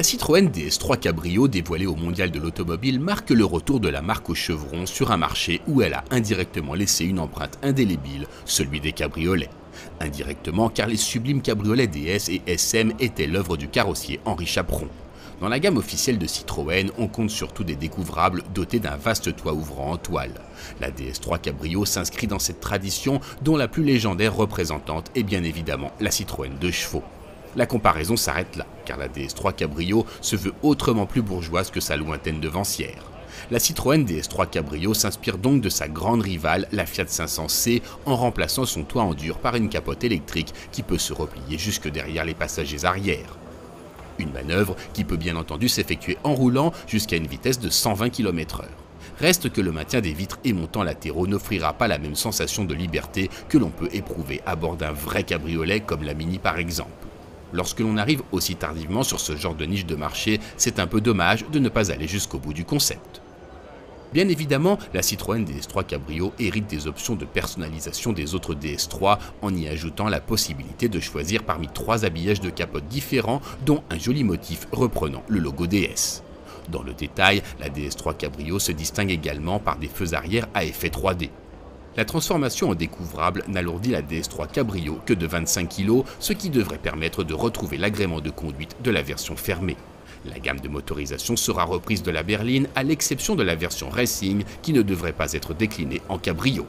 La Citroën DS3 Cabrio dévoilée au Mondial de l'automobile marque le retour de la marque au chevron sur un marché où elle a indirectement laissé une empreinte indélébile, celui des cabriolets. Indirectement car les sublimes cabriolets DS et SM étaient l'œuvre du carrossier Henri Chaperon. Dans la gamme officielle de Citroën, on compte surtout des découvrables dotés d'un vaste toit ouvrant en toile. La DS3 Cabrio s'inscrit dans cette tradition dont la plus légendaire représentante est bien évidemment la Citroën 2 chevaux. La comparaison s'arrête là, car la DS3 Cabrio se veut autrement plus bourgeoise que sa lointaine devancière. La Citroën DS3 Cabrio s'inspire donc de sa grande rivale, la Fiat 500C, en remplaçant son toit en dur par une capote électrique qui peut se replier jusque derrière les passagers arrière. Une manœuvre qui peut bien entendu s'effectuer en roulant jusqu'à une vitesse de 120 km/h. Reste que le maintien des vitres et montants latéraux n'offrira pas la même sensation de liberté que l'on peut éprouver à bord d'un vrai cabriolet comme la Mini par exemple. Lorsque l'on arrive aussi tardivement sur ce genre de niche de marché, c'est un peu dommage de ne pas aller jusqu'au bout du concept. Bien évidemment, la Citroën DS3 Cabrio hérite des options de personnalisation des autres DS3 en y ajoutant la possibilité de choisir parmi 3 habillages de capote différents dont un joli motif reprenant le logo DS. Dans le détail, la DS3 Cabrio se distingue également par des feux arrière à effet 3D. La transformation en découvrable n'alourdit la DS3 Cabrio que de 25 kg, ce qui devrait permettre de retrouver l'agrément de conduite de la version fermée. La gamme de motorisation sera reprise de la berline à l'exception de la version Racing qui ne devrait pas être déclinée en cabrio.